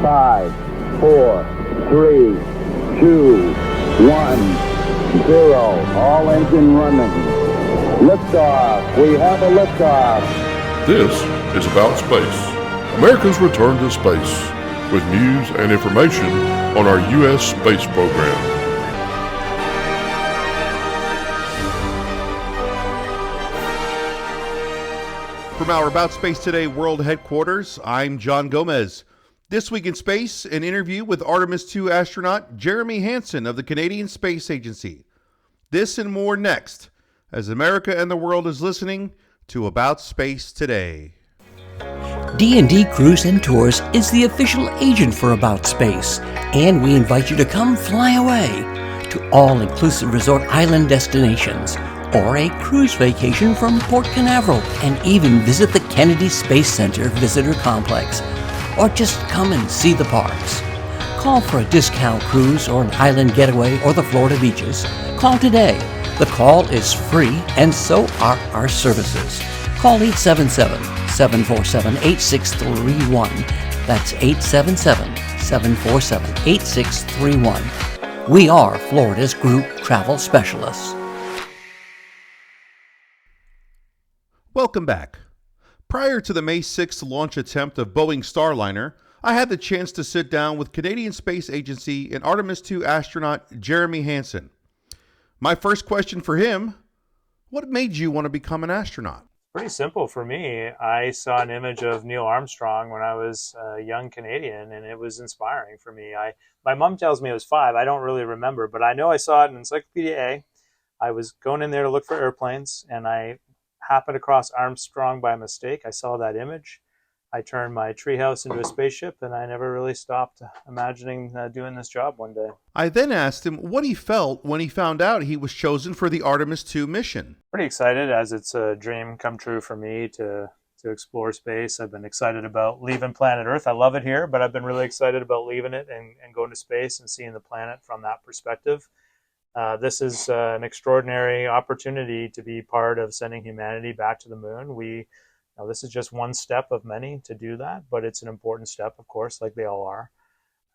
5, 4, 3, 2, 1, 0. All engine running. Liftoff. We have a liftoff. This is About Space, America's return to space, with news and information on our U.S. space program. From our About Space Today World Headquarters, I'm John Gomez. This week in space, an interview with Artemis II astronaut Jeremy Hansen of the Canadian Space Agency. This and more next, as America and the world is listening to About Space Today. D&D Cruise and Tours is the official agent for About Space, and we invite you to come fly away to all-inclusive resort island destinations, or a cruise vacation from Port Canaveral, and even visit the Kennedy Space Center Visitor Complex, or just come and see the parks. Call for a discount cruise or an island getaway or the Florida beaches. Call today. The call is free, and so are our services. Call 877-747-8631. That's 877-747-8631. We are Florida's group travel specialists. Welcome back. Prior to the May 6th launch attempt of Boeing Starliner, I had the chance to sit down with Canadian Space Agency and Artemis II astronaut Jeremy Hansen. My first question for him, what made you want to become an astronaut? Pretty simple for me. I saw an image of Neil Armstrong when I was a young Canadian, and it was inspiring for me. My mom tells me I was 5. I don't really remember, but I know I saw it in Encyclopedia A. I was going in there to look for airplanes, and I happened across Armstrong by mistake. I saw that image. I turned my treehouse into a spaceship, and I never really stopped imagining doing this job one day. I then asked him what he felt when he found out he was chosen for the Artemis II mission. Pretty excited, as it's a dream come true for me to explore space. I've been excited about leaving planet Earth. I love it here, but I've been really excited about leaving it and going to space and seeing the planet from that perspective. This is an extraordinary opportunity to be part of sending humanity back to the moon. This is just one step of many to do that, but it's an important step, of course, like they all are.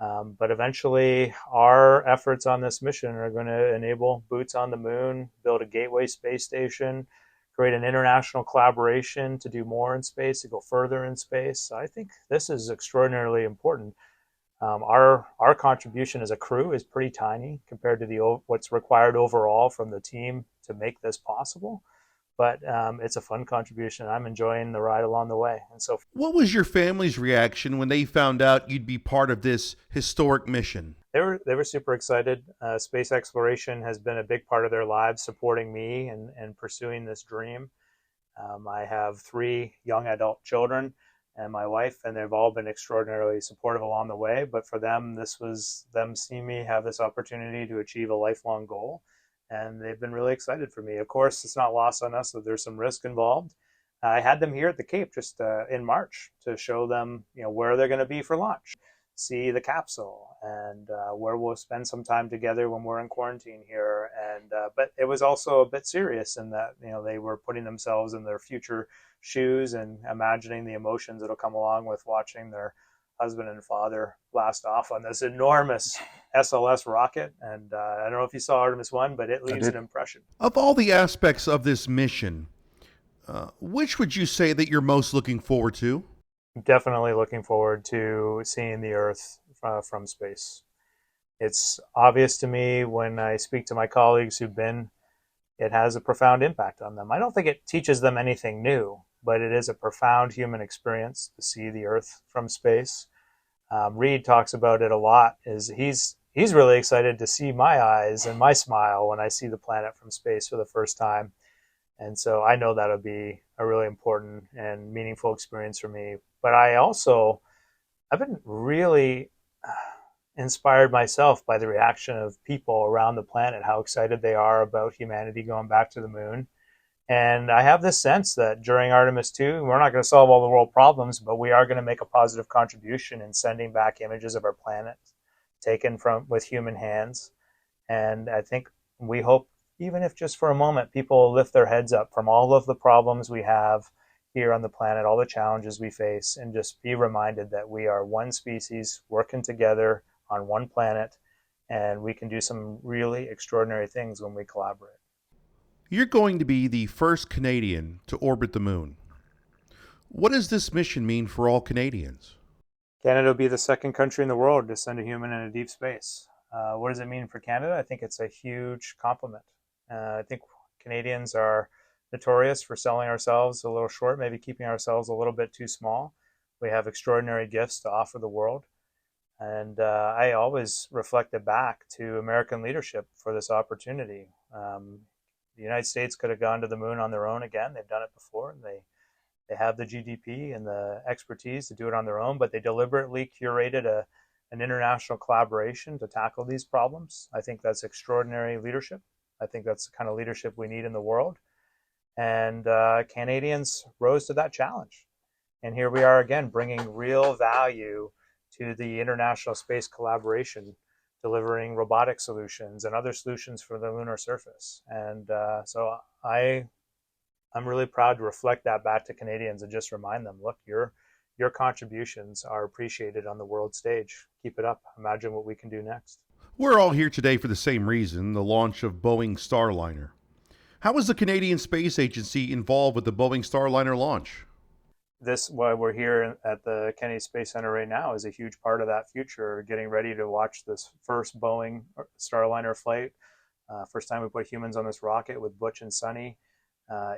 But eventually, our efforts on this mission are going to enable boots on the moon, build a gateway space station, create an international collaboration to do more in space, to go further in space. I think this is extraordinarily important. Our contribution as a crew is pretty tiny compared to what's required overall from the team to make this possible. But it's a fun contribution. I'm enjoying the ride along the way. And so, what was your family's reaction when they found out you'd be part of this historic mission? They were super excited. Space exploration has been a big part of their lives, supporting me and pursuing this dream. I have 3 young adult children and my wife, and they've all been extraordinarily supportive along the way. But for them, this was them seeing me have this opportunity to achieve a lifelong goal. And they've been really excited for me. Of course, it's not lost on us that there's some risk involved. I had them here at the Cape just in March to show them, where they're going to be for launch, see the capsule, and where we'll spend some time together when we're in quarantine here. And but it was also a bit serious in that they were putting themselves in their future shoes and imagining the emotions that'll come along with watching their husband and father blast off on this enormous SLS rocket. And I don't know if you saw Artemis 1, but it leaves an impression. Of all the aspects of this mission, which would you say that you're most looking forward to? Definitely looking forward to seeing the Earth from space. It's obvious to me when I speak to my colleagues who've been, it has a profound impact on them. I don't think it teaches them anything new, but it is a profound human experience to see the Earth from space. Reed talks about it a lot. He's really excited to see my eyes and my smile when I see the planet from space for the first time. And so I know that'll be a really important and meaningful experience for me. But I've been really inspired myself by the reaction of people around the planet, how excited they are about humanity going back to the moon. And I have this sense that during Artemis II, we're not going to solve all the world problems, but we are going to make a positive contribution in sending back images of our planet taken with human hands. And I think we hope, even if just for a moment, people lift their heads up from all of the problems we have here on the planet, all the challenges we face, and just be reminded that we are one species working together on one planet, and we can do some really extraordinary things when we collaborate. You're going to be the first Canadian to orbit the moon. What does this mission mean for all Canadians? Canada will be the second country in the world to send a human into deep space. What does it mean for Canada? I think it's a huge compliment. I think Canadians are notorious for selling ourselves a little short, maybe keeping ourselves a little bit too small. We have extraordinary gifts to offer the world. And I always reflected back to American leadership for this opportunity. The United States could have gone to the moon on their own again. They've done it before. And they have the GDP and the expertise to do it on their own, but they deliberately curated an international collaboration to tackle these problems. I think that's extraordinary leadership. I think that's the kind of leadership we need in the world. And Canadians rose to that challenge. And here we are again, bringing real value to the international space collaboration, delivering robotic solutions and other solutions for the lunar surface. And so I'm really proud to reflect that back to Canadians and just remind them, look, your contributions are appreciated on the world stage. Keep it up. Imagine what we can do next. We're all here today for the same reason, the launch of Boeing Starliner. How is the Canadian Space Agency involved with the Boeing Starliner launch? This, why we're here at the Kennedy Space Center right now, is a huge part of that future, getting ready to watch this first Boeing Starliner flight. First time we put humans on this rocket with Butch and Sunny.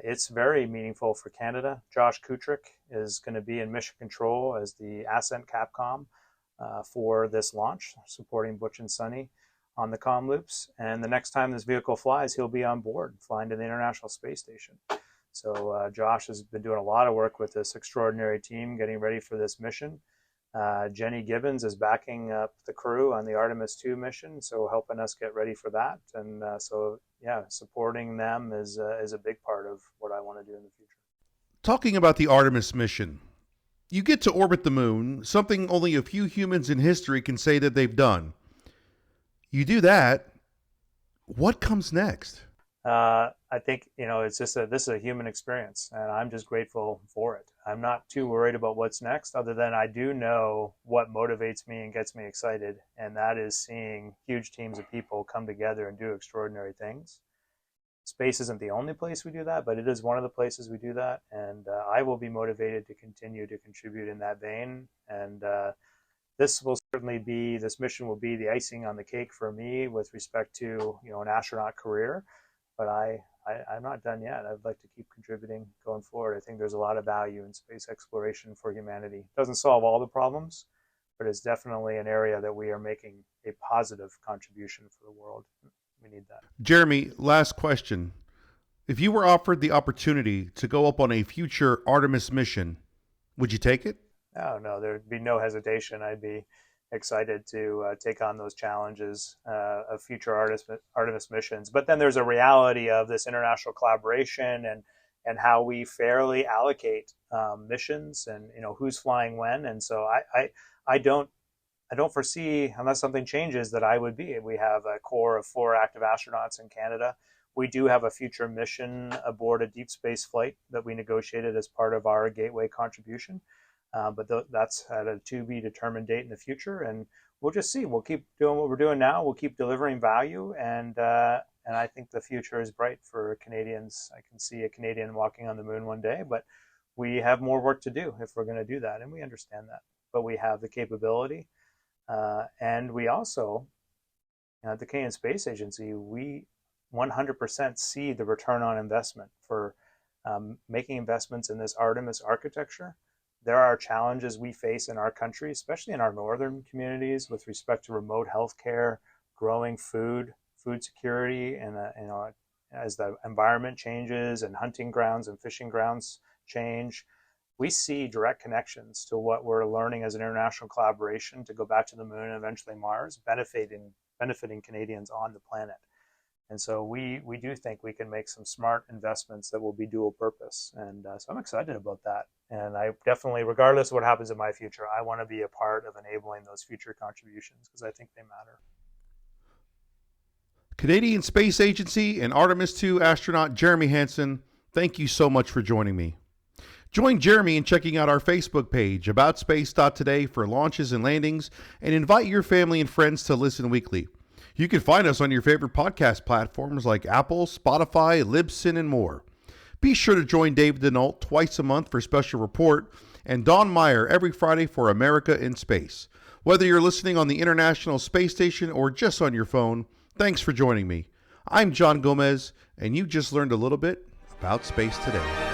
It's very meaningful for Canada. Josh Kutrick is going to be in mission control as the Ascent Capcom for this launch, supporting Butch and Sunny on the comm loops. And the next time this vehicle flies, he'll be on board, flying to the International Space Station. So Josh has been doing a lot of work with this extraordinary team, getting ready for this mission. Jenny Gibbons is backing up the crew on the Artemis II mission, so helping us get ready for that. And so, yeah, supporting them is a big part of what I want to do in the future. Talking about the Artemis mission, you get to orbit the moon, something only a few humans in history can say that they've done. You do that, what comes next? I think, it's just this is a human experience, and I'm just grateful for it. I'm not too worried about what's next, other than I do know what motivates me and gets me excited, and that is seeing huge teams of people come together and do extraordinary things. Space isn't the only place we do that, but it is one of the places we do that, and I will be motivated to continue to contribute in that vein. And this mission will be the icing on the cake for me with respect to an astronaut career. But I'm not done yet. I'd like to keep contributing going forward. I think there's a lot of value in space exploration for humanity. It doesn't solve all the problems, but it's definitely an area that we are making a positive contribution for the world. We need that. Jeremy, last question. If you were offered the opportunity to go up on a future Artemis mission, would you take it? Oh, no, there'd be no hesitation. I'd be excited to take on those challenges of future Artemis missions. But then there's a reality of this international collaboration and how we fairly allocate missions and who's flying when. And so I don't foresee, unless something changes, that I would be. We have a core of 4 active astronauts in Canada. We do have a future mission aboard a deep space flight that we negotiated as part of our Gateway contribution. But that's at a to-be-determined date in the future, and we'll just see. We'll keep doing what we're doing now. We'll keep delivering value, and I think the future is bright for Canadians. I can see a Canadian walking on the moon one day, but we have more work to do if we're going to do that, and we understand that. But we have the capability, and we also, at the Canadian Space Agency, we 100% see the return on investment for making investments in this Artemis architecture. There are challenges we face in our country, especially in our northern communities, with respect to remote healthcare, growing food security, and as the environment changes and hunting grounds and fishing grounds change, we see direct connections to what we're learning as an international collaboration to go back to the moon and eventually Mars, benefiting Canadians on the planet. And so we do think we can make some smart investments that will be dual purpose. And so I'm excited about that. And I definitely, regardless of what happens in my future, I want to be a part of enabling those future contributions because I think they matter. Canadian Space Agency and Artemis II astronaut Jeremy Hansen, thank you so much for joining me. Join Jeremy in checking out our Facebook page, aboutspace.today, for launches and landings, and invite your family and friends to listen weekly. You can find us on your favorite podcast platforms like Apple, Spotify, Libsyn, and more. Be sure to join David Denault twice a month for Special Report and Don Meyer every Friday for America in Space. Whether you're listening on the International Space Station or just on your phone, thanks for joining me. I'm John Gomez, and you just learned a little bit about space today.